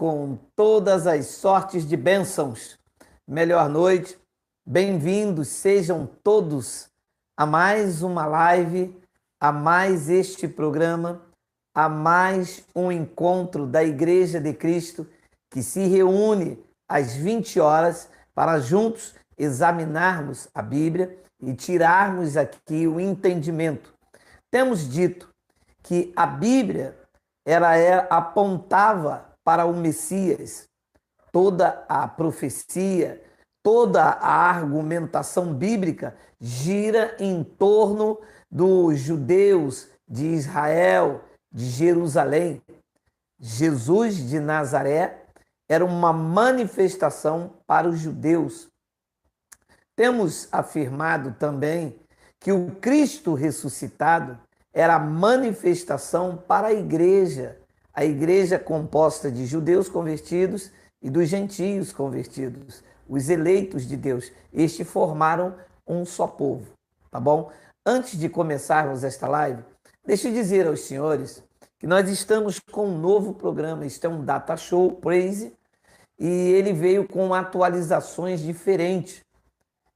com todas as sortes de bênçãos. Melhor noite, bem-vindos sejam todos a mais uma live, a mais este programa, a mais um encontro da Igreja de Cristo que se reúne às 20 horas para juntos examinarmos a Bíblia e tirarmos aqui o entendimento. Temos dito que a Bíblia apontava para o Messias. Toda a profecia, toda a argumentação bíblica gira em torno dos judeus de Israel, de Jerusalém. Jesus de Nazaré era uma manifestação para os judeus. Temos afirmado também que o Cristo ressuscitado era a manifestação para a igreja composta de judeus convertidos e dos gentios convertidos, os eleitos de Deus. Estes formaram um só povo, tá bom? Antes de começarmos esta live, deixa eu dizer aos senhores que nós estamos com um novo programa. Este é um Data Show Praise e ele veio com atualizações diferentes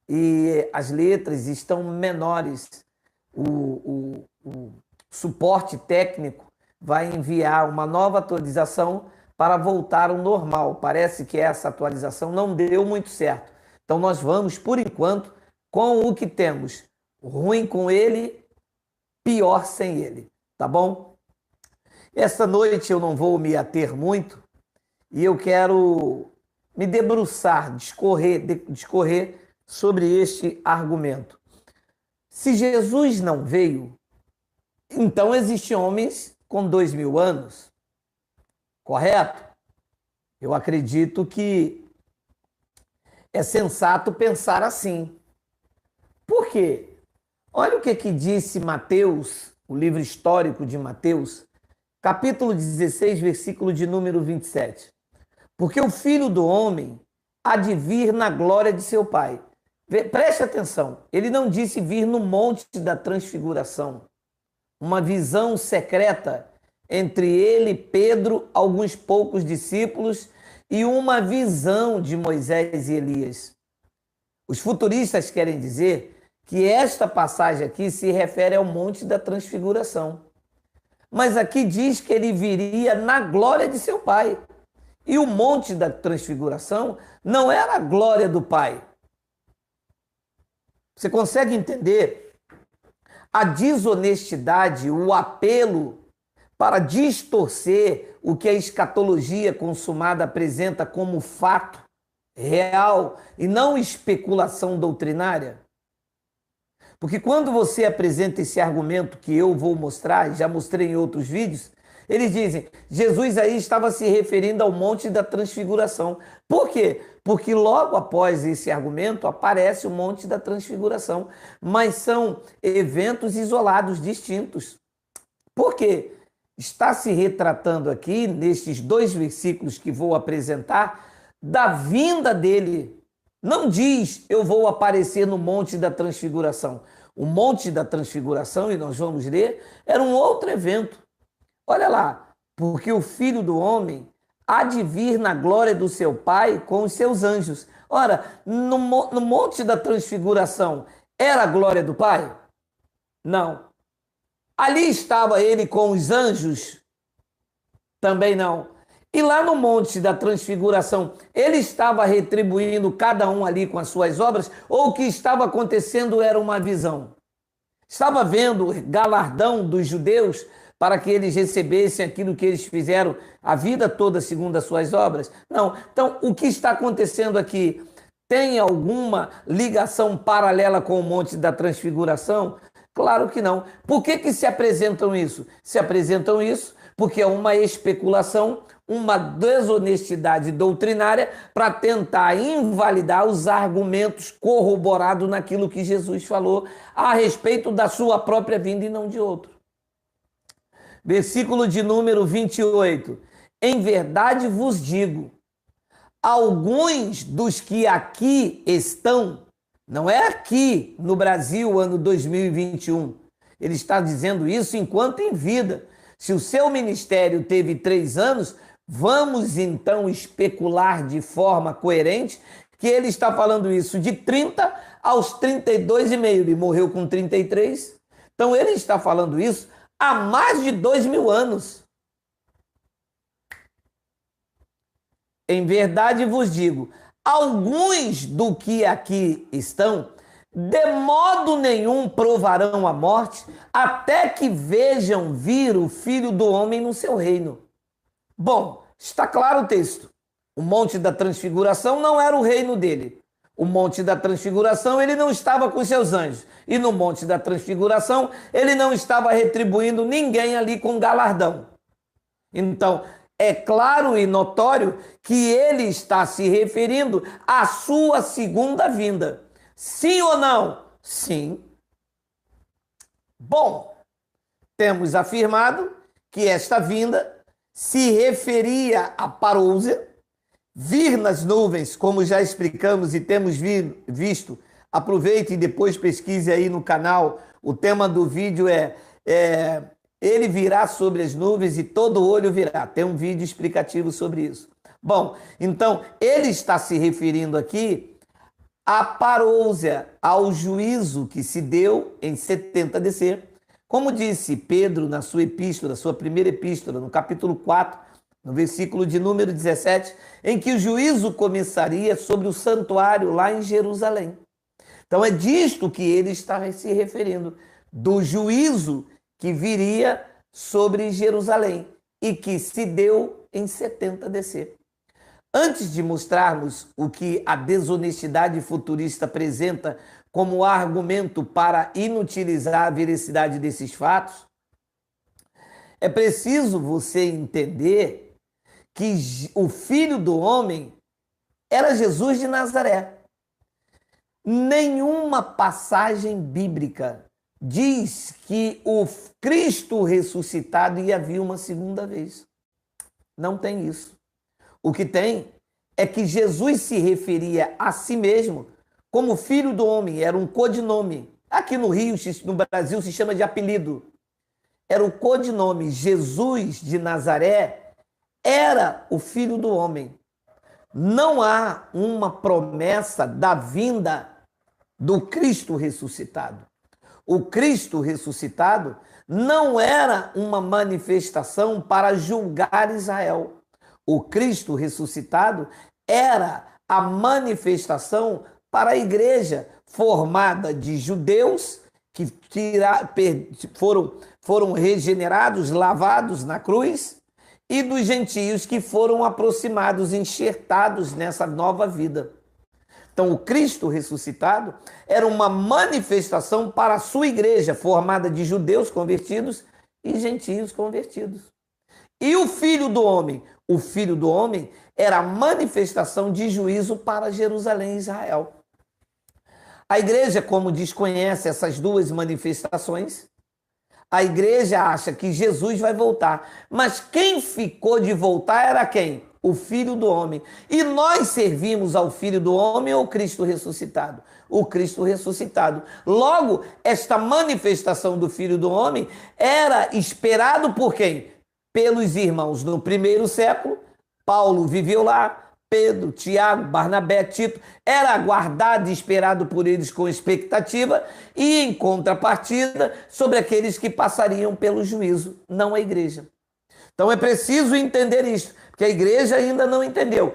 e as letras estão menores. O suporte técnico vai enviar uma nova atualização para voltar ao normal. Parece que essa atualização não deu muito certo. Então nós vamos, por enquanto, com o que temos. Ruim com ele, pior sem ele, tá bom? Esta noite eu não vou me ater muito e eu quero me debruçar, discorrer sobre este argumento. Se Jesus não veio, então existem homens com 2000 anos, correto? Eu acredito que é sensato pensar assim. Por quê? Olha o que disse Mateus, o livro histórico de Mateus, capítulo 16, versículo de número 27. Porque o Filho do Homem há de vir na glória de seu Pai. Preste atenção, ele não disse vir no monte da transfiguração, uma visão secreta entre ele, Pedro, alguns poucos discípulos e uma visão de Moisés e Elias. Os futuristas querem dizer que esta passagem aqui se refere ao monte da transfiguração. Mas aqui diz que ele viria na glória de seu Pai. E o monte da transfiguração não era a glória do Pai. Você consegue entender a desonestidade, o apelo para distorcer o que a escatologia consumada apresenta como fato real e não especulação doutrinária? Porque quando você apresenta esse argumento que eu vou mostrar, já mostrei em outros vídeos, eles dizem, Jesus aí estava se referindo ao monte da transfiguração. Por quê? Porque logo após esse argumento aparece o monte da transfiguração, mas são eventos isolados, distintos. Por quê? Está se retratando aqui, nestes dois versículos que vou apresentar, da vinda dele. Não diz, eu vou aparecer no monte da transfiguração. O monte da transfiguração, e nós vamos ler, era um outro evento. Olha lá, porque o Filho do Homem há de vir na glória do seu Pai com os seus anjos. Ora, no monte da transfiguração, era a glória do Pai? Não. Ali estava ele com os anjos? Também não. E lá no monte da transfiguração, ele estava retribuindo cada um ali com as suas obras, ou o que estava acontecendo era uma visão? Estava vendo o galardão dos judeus para que eles recebessem aquilo que eles fizeram a vida toda segundo as suas obras? Não. Então, o que está acontecendo aqui tem alguma ligação paralela com o monte da transfiguração? Claro que não. Por que se apresentam isso? Se apresentam isso porque é uma especulação, uma desonestidade doutrinária para tentar invalidar os argumentos corroborados naquilo que Jesus falou a respeito da sua própria vinda e não de outro. Versículo de número 28. Em verdade vos digo, alguns dos que aqui estão, não é aqui no Brasil, ano 2021, ele está dizendo isso enquanto em vida. Se o seu ministério teve 3 anos, Vamos então especular de forma coerente que ele está falando isso de 30 aos 32,5. Ele morreu com 33. Então ele está falando isso há mais de 2.000 anos. Em verdade vos digo, alguns do que aqui estão, de modo nenhum provarão a morte, até que vejam vir o Filho do Homem no seu reino. Bom, está claro o texto. O Monte da Transfiguração não era o reino dele. O Monte da Transfiguração, ele não estava com seus anjos. E no Monte da Transfiguração, ele não estava retribuindo ninguém ali com galardão. Então, é claro e notório que ele está se referindo à sua segunda vinda. Sim ou não? Sim. Bom, temos afirmado que esta vinda se referia a parousia, vir nas nuvens, como já explicamos e temos visto. Aproveite e depois pesquise aí no canal. O tema do vídeo é ele virá sobre as nuvens e todo olho virá. Tem um vídeo explicativo sobre isso. Bom, então ele está se referindo aqui à parousia, ao juízo que se deu em 70 DC. Como disse Pedro na sua epístola, sua primeira epístola, no capítulo 4, no versículo de número 17, em que o juízo começaria sobre o santuário lá em Jerusalém. Então é disto que ele está se referindo, do juízo que viria sobre Jerusalém e que se deu em 70 DC. Antes de mostrarmos o que a desonestidade futurista apresenta como argumento para inutilizar a veracidade desses fatos, é preciso você entender que o Filho do Homem era Jesus de Nazaré. Nenhuma passagem bíblica diz que o Cristo ressuscitado ia vir uma segunda vez. Não tem isso. O que tem é que Jesus se referia a si mesmo como Filho do Homem, era um codinome. Aqui no Rio, no Brasil, se chama de apelido. Era o codinome. Jesus de Nazaré era o Filho do Homem. Não há uma promessa da vinda do Cristo ressuscitado. O Cristo ressuscitado não era uma manifestação para julgar Israel. O Cristo ressuscitado era a manifestação para a igreja formada de judeus que foram regenerados, lavados na cruz, e dos gentios que foram aproximados, enxertados nessa nova vida. Então, o Cristo ressuscitado era uma manifestação para a sua igreja, formada de judeus convertidos e gentios convertidos. E o Filho do Homem? O Filho do Homem era a manifestação de juízo para Jerusalém e Israel. A igreja, como desconhece essas duas manifestações, a igreja acha que Jesus vai voltar. Mas quem ficou de voltar era quem? O Filho do Homem. E nós servimos ao Filho do Homem ou Cristo ressuscitado? O Cristo ressuscitado. Logo, esta manifestação do Filho do Homem era esperado por quem? Pelos irmãos no primeiro século. Paulo viveu lá, Pedro, Tiago, Barnabé, Tito, era aguardado e esperado por eles com expectativa e, em contrapartida, sobre aqueles que passariam pelo juízo, não a igreja. Então é preciso entender isso, porque a igreja ainda não entendeu.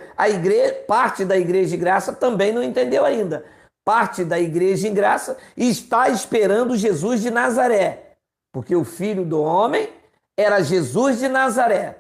Parte da igreja de graça também não entendeu ainda. Parte da igreja em graça está esperando Jesus de Nazaré, porque o Filho do Homem era Jesus de Nazaré.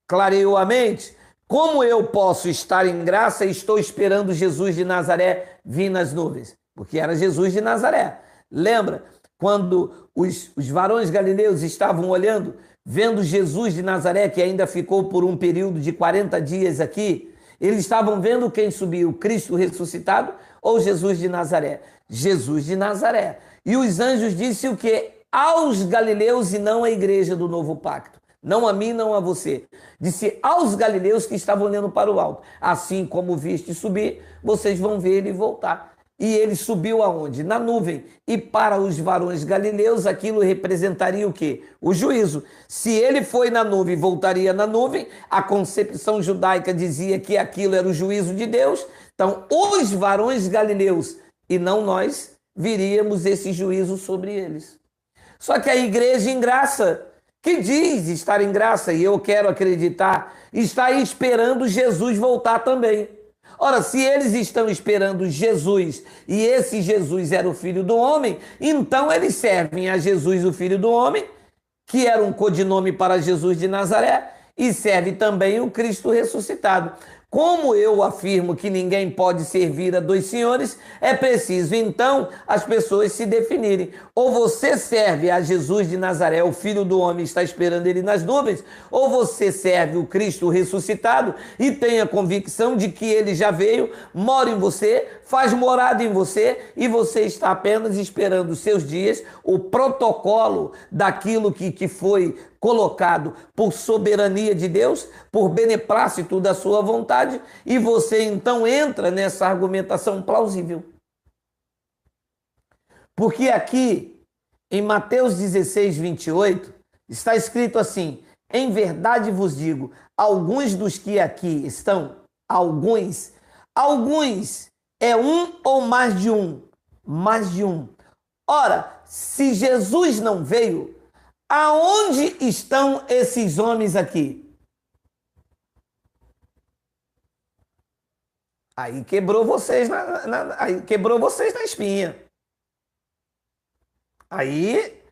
Clareou a mente? Como eu posso estar em graça e estou esperando Jesus de Nazaré vir nas nuvens? Porque era Jesus de Nazaré. Lembra quando os varões galileus estavam olhando, vendo Jesus de Nazaré, que ainda ficou por um período de 40 dias aqui, eles estavam vendo quem subiu, Cristo ressuscitado ou Jesus de Nazaré? Jesus de Nazaré. E os anjos disseram o quê? Aos galileus e não à igreja do novo pacto. Não a mim, não a você. Disse aos galileus que estavam olhando para o alto. Assim como viste subir, vocês vão ver ele voltar. E ele subiu aonde? Na nuvem. E para os varões galileus, aquilo representaria o quê? O juízo. Se ele foi na nuvem e voltaria na nuvem, a concepção judaica dizia que aquilo era o juízo de Deus. Então, os varões galileus, e não nós, viríamos esse juízo sobre eles. Só que a igreja em graça, que diz estar em graça, e eu quero acreditar, está esperando Jesus voltar também. Ora, se eles estão esperando Jesus e esse Jesus era o Filho do Homem, então eles servem a Jesus, o Filho do Homem, que era um codinome para Jesus de Nazaré, e serve também o Cristo ressuscitado. Como eu afirmo que ninguém pode servir a dois senhores, é preciso então as pessoas se definirem. Ou você serve a Jesus de Nazaré, o Filho do Homem, está esperando ele nas nuvens, ou você serve o Cristo ressuscitado e tem a convicção de que ele já veio, mora em você, faz morada em você e você está apenas esperando os seus dias, o protocolo daquilo que foi colocado por soberania de Deus, por beneplácito da sua vontade, e você então entra nessa argumentação plausível. Porque aqui, em Mateus 16, 28, está escrito assim: em verdade vos digo, alguns dos que aqui estão, alguns é um ou mais de um, mais de um. Ora, se Jesus não veio, aonde estão esses homens aqui? Aí quebrou vocês aí quebrou vocês na espinha. Aí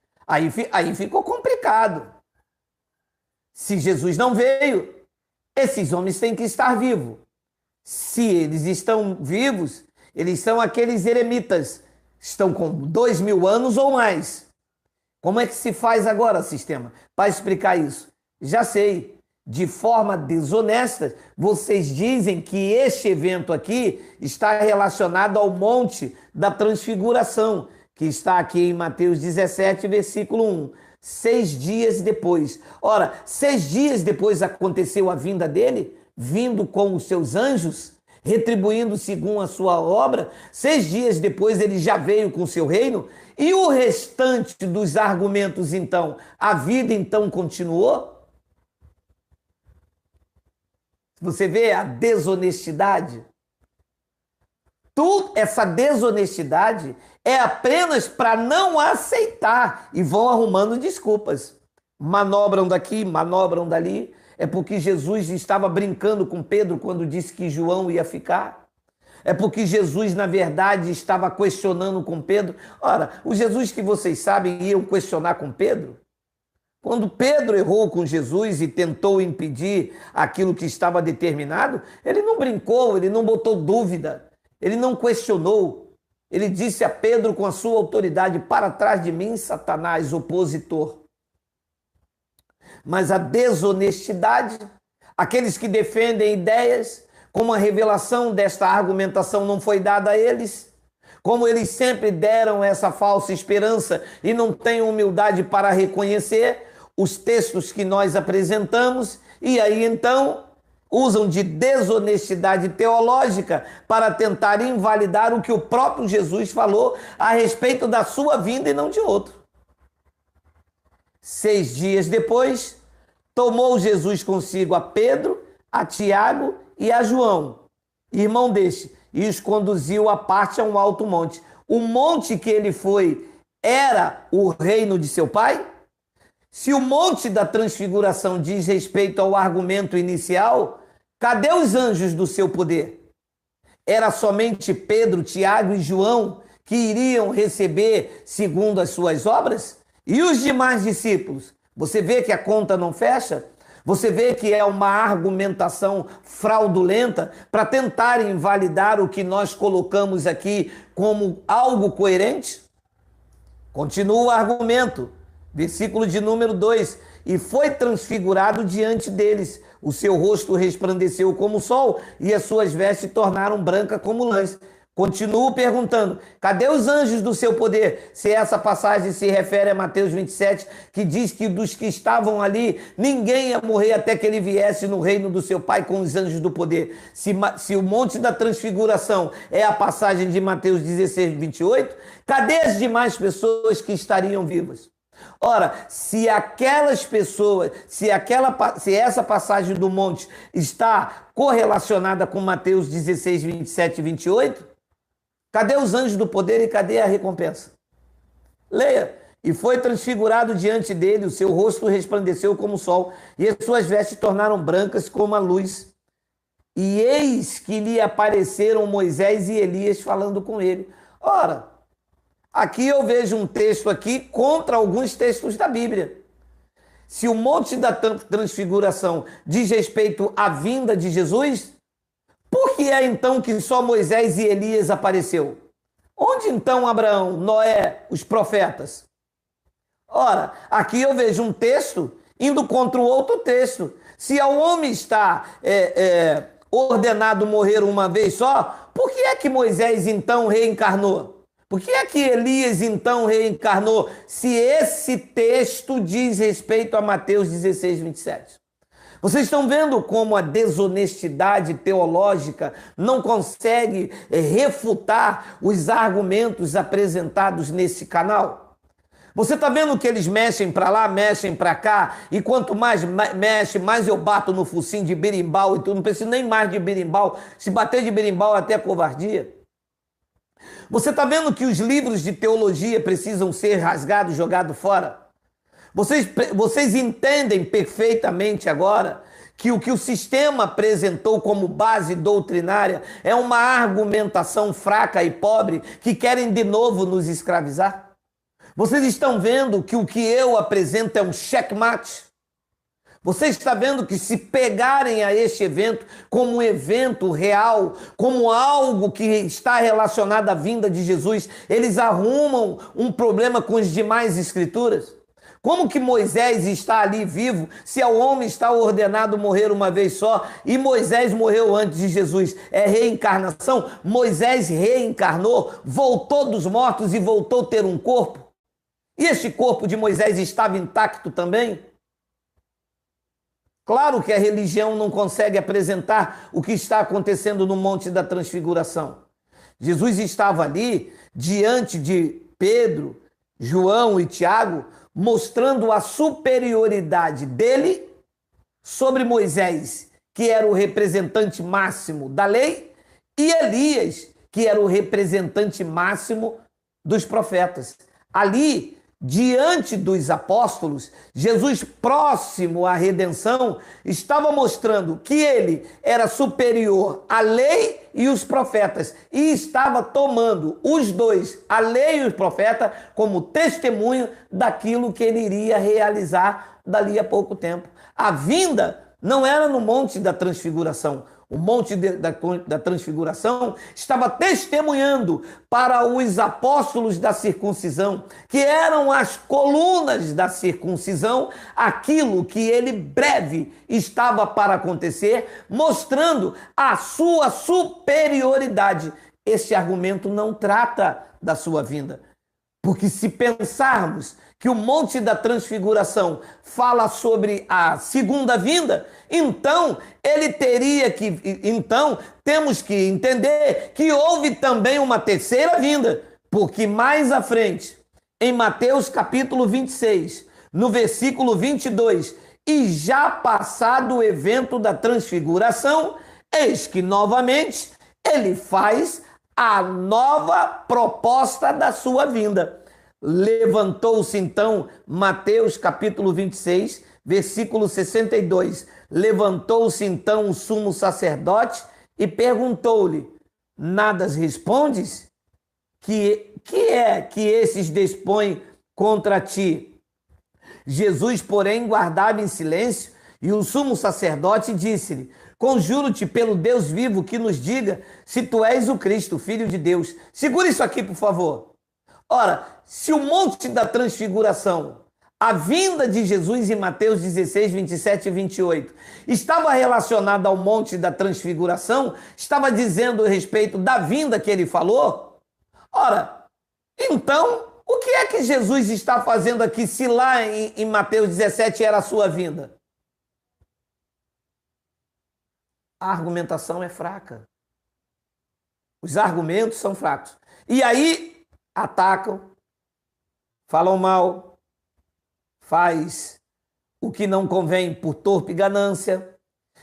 ficou complicado. Se Jesus não veio, esses homens têm que estar vivos. Se eles estão vivos, eles são aqueles eremitas, estão com 2000 anos ou mais. Como é que se faz agora, sistema, para explicar isso? Já sei. De forma desonesta, vocês dizem que este evento aqui está relacionado ao Monte da Transfiguração, que está aqui em Mateus 17, versículo 1. 6 dias depois. Ora, 6 dias depois aconteceu a vinda dele, vindo com os seus anjos, retribuindo segundo a sua obra. 6 dias depois ele já veio com o seu reino. E o restante dos argumentos, então, a vida então continuou? Você vê a desonestidade? Essa desonestidade é apenas para não aceitar e vão arrumando desculpas. Manobram daqui, manobram dali. É porque Jesus estava brincando com Pedro quando disse que João ia ficar. É porque Jesus, na verdade, estava questionando com Pedro. Ora, o Jesus que vocês sabem iam questionar com Pedro? Quando Pedro errou com Jesus e tentou impedir aquilo que estava determinado, ele não brincou, ele não botou dúvida, ele não questionou. Ele disse a Pedro com a sua autoridade: para trás de mim, Satanás, opositor. Mas a desonestidade, aqueles que defendem ideias, como a revelação desta argumentação não foi dada a eles, como eles sempre deram essa falsa esperança e não têm humildade para reconhecer os textos que nós apresentamos, e aí então usam de desonestidade teológica para tentar invalidar o que o próprio Jesus falou a respeito da sua vinda e não de outro. 6 dias depois, tomou Jesus consigo a Pedro, a Tiago e a João, irmão deste, e os conduziu à parte a um alto monte. O monte que ele foi era o reino de seu pai? Se o monte da transfiguração diz respeito ao argumento inicial, cadê os anjos do seu poder? Era somente Pedro, Tiago e João que iriam receber segundo as suas obras? E os demais discípulos? Você vê que a conta não fecha? Você vê que é uma argumentação fraudulenta para tentar invalidar o que nós colocamos aqui como algo coerente? Continua o argumento. Versículo de número 2. E foi transfigurado diante deles. O seu rosto resplandeceu como o sol e as suas vestes tornaram brancas como lãs. Continuo perguntando, cadê os anjos do seu poder? Se essa passagem se refere a Mateus 27, que diz que dos que estavam ali, ninguém ia morrer até que ele viesse no reino do seu Pai com os anjos do poder. Se o Monte da Transfiguração é a passagem de Mateus 16, 28, cadê as demais pessoas que estariam vivas? Ora, se aquelas pessoas, se essa passagem do monte está correlacionada com Mateus 16, 27 e 28, cadê os anjos do poder e cadê a recompensa? Leia. E foi transfigurado diante dele, o seu rosto resplandeceu como o sol, e as suas vestes tornaram brancas como a luz. E eis que lhe apareceram Moisés e Elias falando com ele. Ora, aqui eu vejo um texto aqui contra alguns textos da Bíblia. Se o monte da transfiguração diz respeito à vinda de Jesus, por que é então que só Moisés e Elias apareceu? Onde então Abraão, Noé, os profetas? Ora, aqui eu vejo um texto indo contra o outro texto. Se ao homem está ordenado morrer uma vez só, por que é que Moisés então reencarnou? Por que é que Elias então reencarnou, se esse texto diz respeito a Mateus 16, 27? Vocês estão vendo como a desonestidade teológica não consegue refutar os argumentos apresentados nesse canal? Você está vendo que eles mexem para lá, mexem para cá, e quanto mais mexe, mais eu bato no focinho de berimbau e tudo, não preciso nem mais de berimbau, se bater de berimbau é até covardia. Você está vendo que os livros de teologia precisam ser rasgados, jogados fora? Vocês entendem perfeitamente agora que o sistema apresentou como base doutrinária é uma argumentação fraca e pobre que querem de novo nos escravizar? Vocês estão vendo que o que eu apresento é um checkmate? Você está vendo que se pegarem a este evento como um evento real, como algo que está relacionado à vinda de Jesus, eles arrumam um problema com as demais escrituras? Como que Moisés está ali vivo se ao homem está ordenado morrer uma vez só e Moisés morreu antes de Jesus? É reencarnação? Moisés reencarnou, voltou dos mortos e voltou a ter um corpo? E este corpo de Moisés estava intacto também? Claro que a religião não consegue apresentar o que está acontecendo no Monte da Transfiguração. Jesus estava ali diante de Pedro, João e Tiago, mostrando a superioridade dele sobre Moisés, que era o representante máximo da lei, e Elias, que era o representante máximo dos profetas. Ali, diante dos apóstolos, Jesus, próximo à redenção, estava mostrando que ele era superior à lei e os profetas, e estava tomando os dois, a lei e os profetas, como testemunho daquilo que ele iria realizar dali a pouco tempo. A vinda não era no Monte da Transfiguração. O Monte da Transfiguração estava testemunhando para os apóstolos da circuncisão, que eram as colunas da circuncisão, aquilo que ele breve estava para acontecer, mostrando a sua superioridade. Esse argumento não trata da sua vinda, porque se pensarmos que o Monte da Transfiguração fala sobre a segunda vinda, então temos que entender que houve também uma terceira vinda, porque mais à frente, em Mateus capítulo 26, no versículo 22, e já passado o evento da transfiguração, eis que novamente ele faz a nova proposta da sua vinda. Levantou-se então, Mateus capítulo 26, versículo 62, levantou-se então o sumo sacerdote e perguntou-lhe, nada respondes? Que é que esses dispõem contra ti? Jesus, porém, guardava em silêncio, e o sumo sacerdote disse-lhe, conjuro-te pelo Deus vivo que nos diga se tu és o Cristo, Filho de Deus. Segura isso aqui, por favor. Ora, se o Monte da Transfiguração A vinda de Jesus em Mateus 16, 27 e 28 estava relacionada ao Monte da Transfiguração? Estava dizendo a respeito da vinda que ele falou? Ora, então, o que é que Jesus está fazendo aqui se lá em Mateus 17 era a sua vinda? A argumentação é fraca. Os argumentos são fracos. E aí, atacam, falam mal, faz o que não convém por torpe ganância.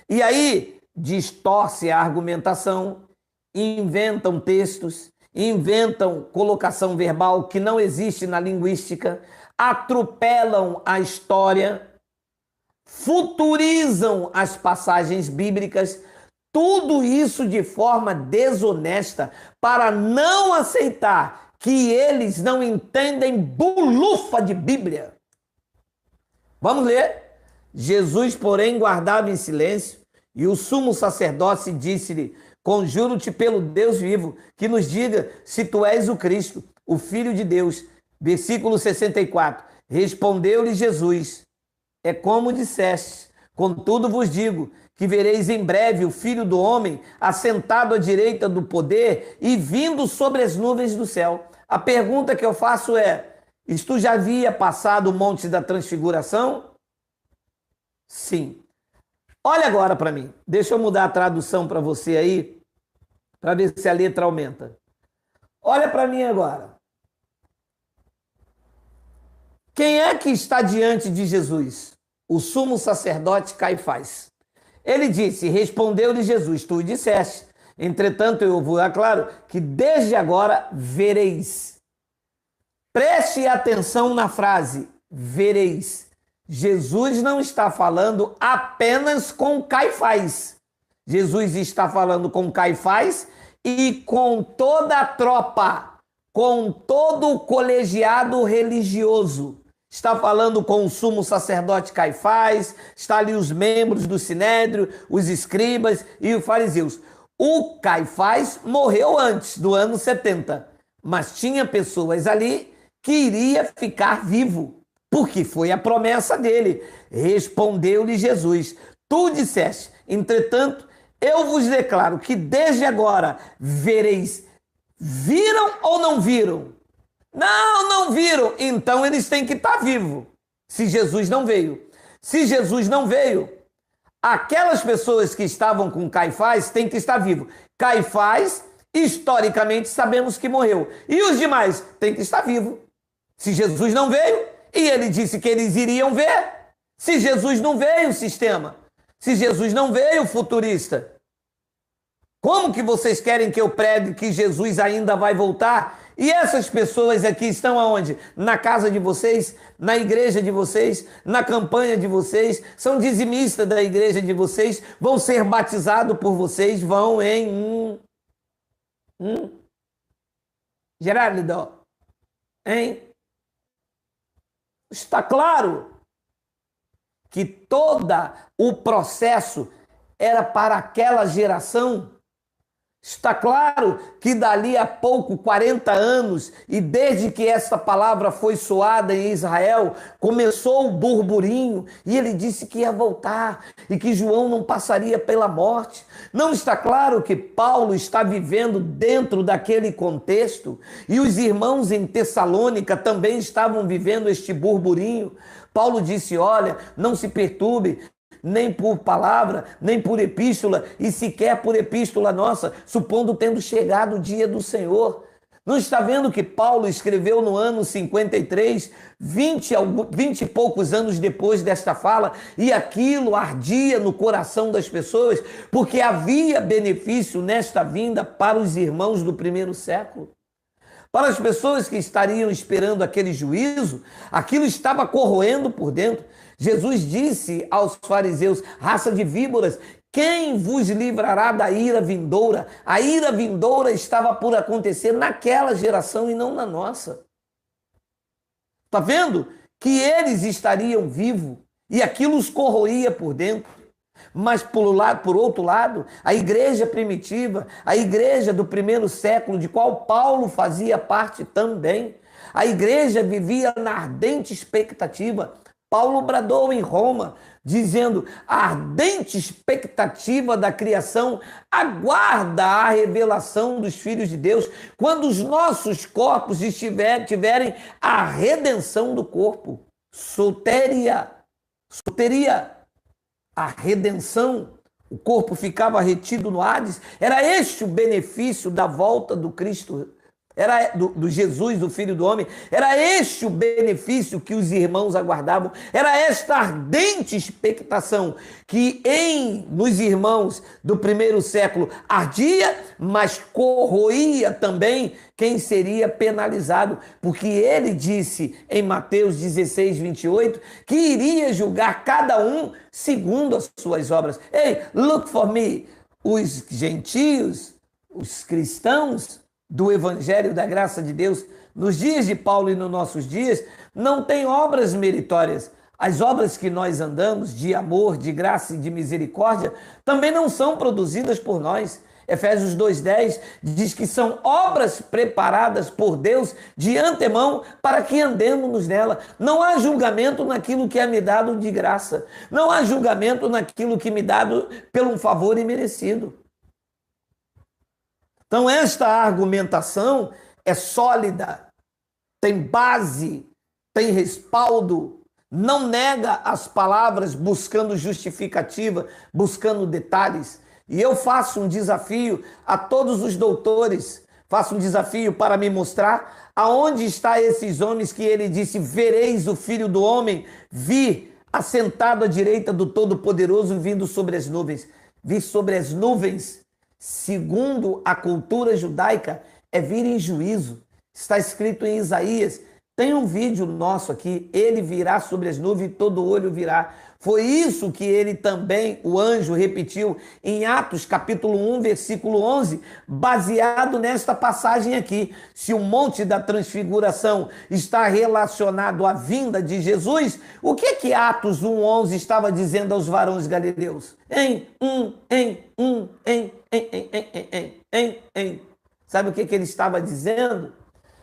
E aí, distorce a argumentação, inventam textos, inventam colocação verbal que não existe na linguística, atropelam a história, futurizam as passagens bíblicas, tudo isso de forma desonesta para não aceitar que eles não entendem bulufa de Bíblia. Vamos ler. Jesus, porém, guardava em silêncio, e o sumo sacerdote disse-lhe: conjuro-te pelo Deus vivo, que nos diga se tu és o Cristo, o Filho de Deus. Versículo 64. Respondeu-lhe Jesus: é como disseste, contudo vos digo, que vereis em breve o Filho do Homem assentado à direita do poder e vindo sobre as nuvens do céu. A pergunta que eu faço é: isto já havia passado o Monte da Transfiguração? Sim. Olha agora para mim. Deixa eu mudar a tradução para você aí, para ver se a letra aumenta. Olha para mim agora. Quem é que está diante de Jesus? O sumo sacerdote Caifás. Ele disse, respondeu-lhe Jesus, tu disseste. Entretanto, eu vou dar claro que desde agora vereis. Preste atenção na frase, vereis. Jesus não está falando apenas com Caifás. Jesus está falando com Caifás e com toda a tropa, com todo o colegiado religioso. Está falando com o sumo sacerdote Caifás, está ali os membros do Sinédrio, os escribas e os fariseus. O Caifás morreu antes do ano 70, mas tinha pessoas ali que iria ficar vivo, porque foi a promessa dele. Respondeu-lhe Jesus, tu disseste, entretanto, eu vos declaro que desde agora vereis. Viram ou não viram? Não, não viram. Então eles têm que estar vivos. Se Jesus não veio. Se Jesus não veio, aquelas pessoas que estavam com Caifás têm que estar vivos. Caifás, historicamente, sabemos que morreu. E os demais têm que estar vivos. Se Jesus não veio, e ele disse que eles iriam ver. Se Jesus não veio, o sistema. Se Jesus não veio, o futurista. Como que vocês querem que eu pregue que Jesus ainda vai voltar? E essas pessoas aqui estão aonde? Na casa de vocês, na igreja de vocês, na campanha de vocês, são dizimistas da igreja de vocês, vão ser batizados por vocês, vão em Gerardo, hein? Está claro que todo o processo era para aquela geração. Está claro que dali a pouco, 40 anos, e desde que essa palavra foi soada em Israel, começou o burburinho, e ele disse que ia voltar, e que João não passaria pela morte. Não está claro que Paulo está vivendo dentro daquele contexto, e os irmãos em Tessalônica também estavam vivendo este burburinho. Paulo disse, olha, não se perturbe, nem por palavra, nem por epístola, e sequer por epístola nossa, supondo tendo chegado o dia do Senhor. Não está vendo que Paulo escreveu no ano 53, 20 e poucos anos depois desta fala, e aquilo ardia no coração das pessoas, porque havia benefício nesta vinda para os irmãos do primeiro século. Para as pessoas que estariam esperando aquele juízo, aquilo estava corroendo por dentro. Jesus disse aos fariseus, raça de víboras, quem vos livrará da ira vindoura? A ira vindoura estava por acontecer naquela geração e não na nossa. Está vendo? Que eles estariam vivos e aquilo os corroía por dentro. Mas por outro lado, a igreja primitiva, a igreja do primeiro século, de qual Paulo fazia parte também, A igreja vivia na ardente expectativa. Paulo bradou em Roma, dizendo: a ardente expectativa da criação aguarda a revelação dos filhos de Deus, quando os nossos corpos tiverem a redenção do corpo. Soteria, a redenção. O corpo ficava retido no Hades. Era este o benefício da volta do Cristo, era do Jesus, do Filho do Homem. Era este o benefício que os irmãos aguardavam. Era esta ardente expectação que nos irmãos do primeiro século ardia, mas corroía também quem seria penalizado, porque ele disse em Mateus 16, 28, que iria julgar cada um segundo as suas obras. Ei, look for me. Os gentios, os cristãos do Evangelho da Graça de Deus, nos dias de Paulo e nos nossos dias, não tem obras meritórias. As obras que nós andamos, de amor, de graça e de misericórdia, também não são produzidas por nós. Efésios 2,10 diz que são obras preparadas por Deus de antemão para que andemos nela. Não há julgamento naquilo que é me dado de graça. Não há julgamento naquilo que me é dado pelo favor imerecido. Então, esta argumentação é sólida, tem base, tem respaldo, não nega as palavras buscando justificativa, buscando detalhes. E eu faço um desafio a todos os doutores, faço um desafio para me mostrar aonde está esses homens que ele disse: vereis o Filho do Homem vir assentado à direita do Todo-Poderoso vindo sobre as nuvens. Vir sobre as nuvens, segundo a cultura judaica, é vir em juízo. Está escrito em Isaías. Tem um vídeo nosso aqui. Ele virá sobre as nuvens e todo olho virá. Foi isso que ele também, o anjo, repetiu em Atos capítulo 1, versículo 11, baseado nesta passagem aqui. Se o Monte da Transfiguração está relacionado à vinda de Jesus, o que Atos 1, 11 estava dizendo aos varões galileus? Sabe o que ele estava dizendo?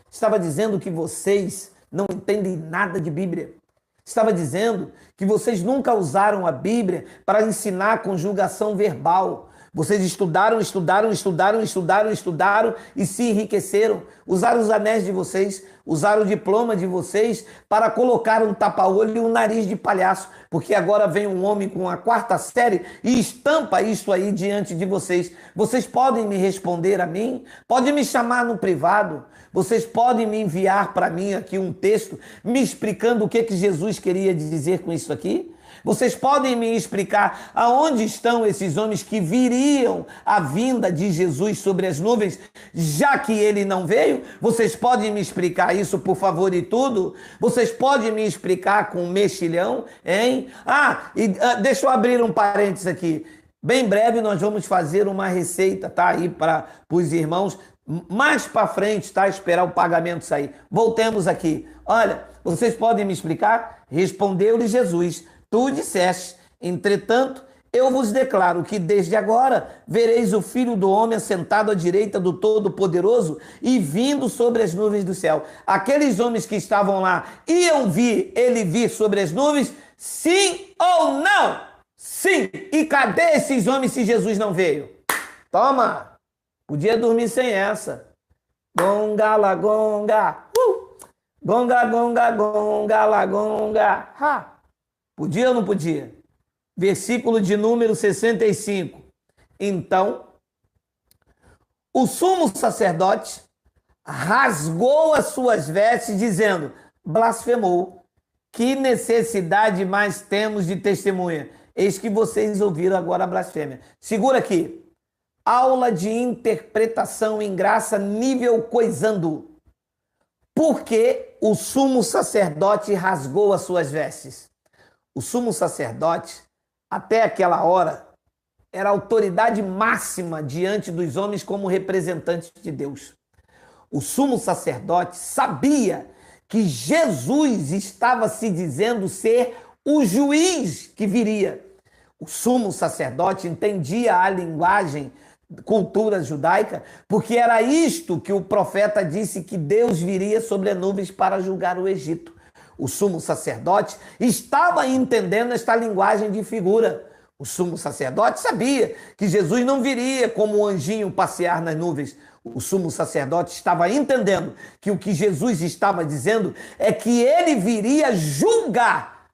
Estava dizendo que vocês não entendem nada de Bíblia. Estava dizendo que vocês nunca usaram a Bíblia para ensinar a conjugação verbal. Vocês estudaram e se enriqueceram. Usaram os anéis de vocês, usaram o diploma de vocês para colocar um tapa-olho e um nariz de palhaço. Porque agora vem um homem com a 4ª série e estampa isso aí diante de vocês. Vocês podem me responder a mim? Podem me chamar no privado? Vocês podem me enviar para mim aqui um texto me explicando o que Jesus queria dizer com isso aqui? Vocês podem me explicar aonde estão esses homens que viriam a vinda de Jesus sobre as nuvens, já que ele não veio? Vocês podem me explicar isso, por favor, e tudo? Vocês podem me explicar com mexilhão, hein? Deixa eu abrir um parênteses aqui. Bem breve nós vamos fazer uma receita, tá? Aí para os irmãos, mais para frente, tá? Esperar o pagamento sair. Voltemos aqui. Olha, vocês podem me explicar? Respondeu-lhe Jesus: tu disseste, entretanto, eu vos declaro que desde agora vereis o Filho do Homem assentado à direita do Todo-Poderoso e vindo sobre as nuvens do céu. Aqueles homens que estavam lá iam ver ele vir sobre as nuvens? Sim ou não? Sim. E cadê esses homens se Jesus não veio? Toma! Podia dormir sem essa. Gonga, la gonga. Gonga, gonga, gonga, la gonga. Ha! Podia ou não podia? Versículo de número 65. Então, o sumo sacerdote rasgou as suas vestes, dizendo: blasfemou. Que necessidade mais temos de testemunha? Eis que vocês ouviram agora a blasfêmia. Segura aqui. Aula de interpretação em graça, nível coisando. Por que o sumo sacerdote rasgou as suas vestes? O sumo sacerdote, até aquela hora, era a autoridade máxima diante dos homens como representante de Deus. O sumo sacerdote sabia que Jesus estava se dizendo ser o juiz que viria. O sumo sacerdote entendia a linguagem cultura judaica, porque era isto que o profeta disse que Deus viria sobre as nuvens para julgar o Egito. O sumo sacerdote estava entendendo esta linguagem de figura. O sumo sacerdote sabia que Jesus não viria como um anjinho passear nas nuvens. O sumo sacerdote estava entendendo que o que Jesus estava dizendo é que ele viria julgar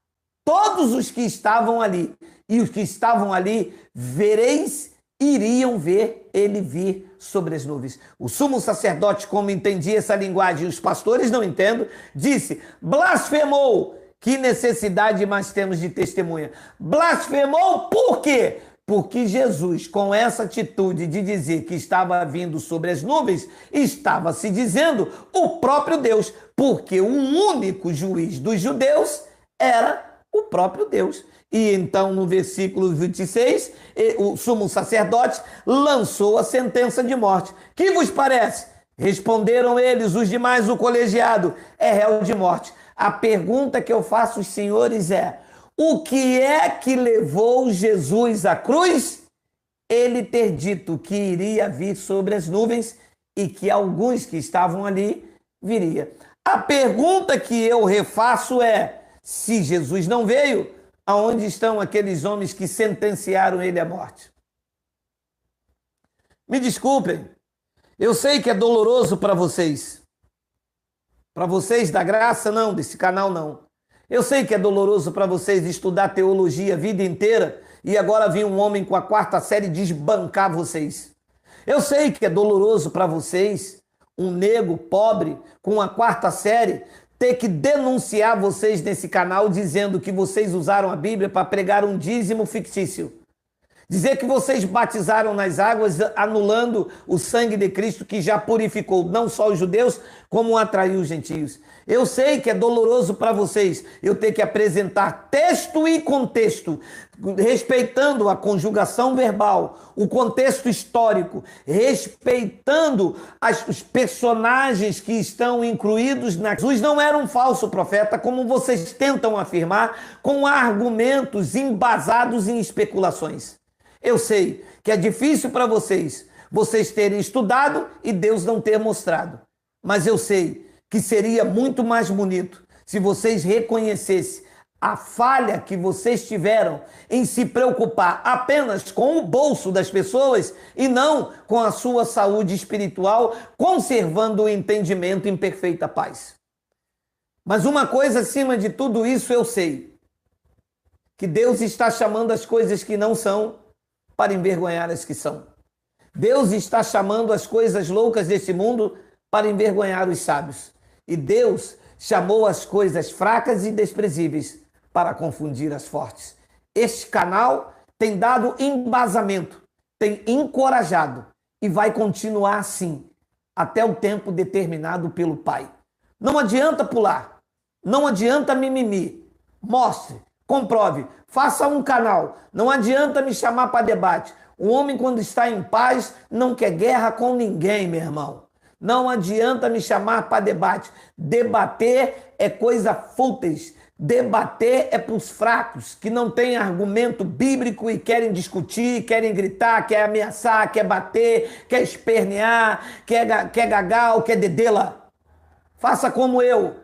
todos os que estavam ali. E os que estavam ali, vereis, iriam ver ele vir sobre as nuvens. O sumo sacerdote, como entendia essa linguagem, os pastores não entendem, disse: blasfemou. Que necessidade mais temos de testemunha? Blasfemou por quê? Porque Jesus, com essa atitude de dizer que estava vindo sobre as nuvens, estava se dizendo o próprio Deus, porque o único juiz dos judeus era o próprio Deus. E então, no versículo 26, o sumo sacerdote lançou a sentença de morte. Que vos parece? Responderam eles, os demais, o colegiado, é réu de morte. A pergunta que eu faço aos senhores é: o que é que levou Jesus à cruz? Ele ter dito que iria vir sobre as nuvens e que alguns que estavam ali viria. A pergunta que eu refaço é: se Jesus não veio, aonde estão aqueles homens que sentenciaram ele à morte? Me desculpem, eu sei que é doloroso para vocês. Para vocês da graça, não, desse canal, não. Eu sei que é doloroso para vocês estudar teologia a vida inteira e agora vir um homem com a 4ª série desbancar vocês. Eu sei que é doloroso para vocês, um negro pobre com a 4ª série, ter que denunciar vocês nesse canal dizendo que vocês usaram a Bíblia para pregar um dízimo fictício. Dizer que vocês batizaram nas águas, anulando o sangue de Cristo que já purificou não só os judeus, como atraiu os gentios. Eu sei que é doloroso para vocês eu ter que apresentar texto e contexto, respeitando a conjugação verbal, o contexto histórico, respeitando os personagens que estão incluídos na... Jesus não era um falso profeta, como vocês tentam afirmar, com argumentos embasados em especulações. Eu sei que é difícil para vocês terem estudado e Deus não ter mostrado. Mas eu sei que seria muito mais bonito se vocês reconhecessem a falha que vocês tiveram em se preocupar apenas com o bolso das pessoas e não com a sua saúde espiritual, conservando o entendimento em perfeita paz. Mas uma coisa acima de tudo isso eu sei, que Deus está chamando as coisas que não são para envergonhar as que são. Deus está chamando as coisas loucas desse mundo para envergonhar os sábios. E Deus chamou as coisas fracas e desprezíveis para confundir as fortes. Este canal tem dado embasamento, tem encorajado e vai continuar assim até o tempo determinado pelo Pai. Não adianta pular, não adianta mimimi. Mostre, comprove, faça um canal. Não adianta me chamar para debate. O homem, quando está em paz, não quer guerra com ninguém, meu irmão. Não adianta me chamar para debate. Debater é coisa fúteis. Debater é para os fracos, que não têm argumento bíblico e querem discutir, querem gritar, quer ameaçar, quer bater, quer espernear, quer gagal, quer dedela. Faça como eu.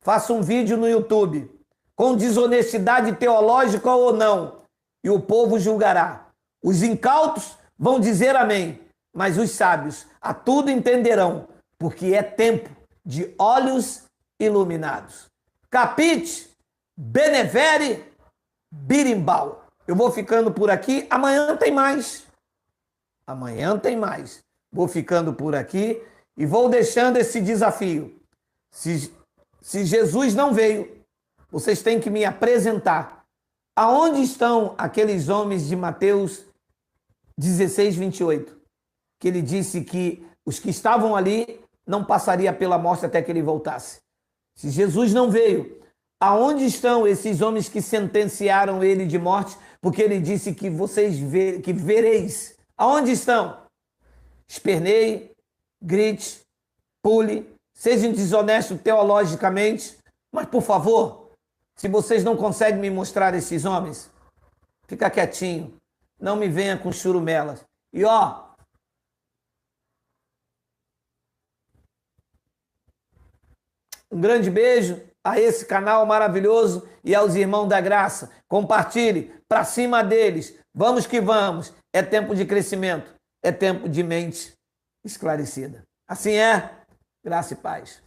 Faça um vídeo no YouTube, com desonestidade teológica ou não, e o povo julgará. Os incautos vão dizer amém, mas os sábios a tudo entenderão, porque é tempo de olhos iluminados. Capite, benevere, birimbau. Eu vou ficando por aqui, amanhã tem mais. Amanhã tem mais. Vou ficando por aqui e vou deixando esse desafio. Se Jesus não veio, vocês têm que me apresentar. Aonde estão aqueles homens de Mateus 16, 28? Que ele disse que os que estavam ali não passariam pela morte até que ele voltasse. Se Jesus não veio, aonde estão esses homens que sentenciaram ele de morte? Porque ele disse que vocês que vereis. Aonde estão? Esperneie, grite, pule, sejam desonestos teologicamente, mas por favor, se vocês não conseguem me mostrar esses homens, fica quietinho, não me venha com churumelas. E ó, Um grande beijo a esse canal maravilhoso e aos irmãos da graça. Compartilhe para cima deles. Vamos que vamos. É tempo de crescimento. É tempo de mente esclarecida. Assim é. Graça e paz.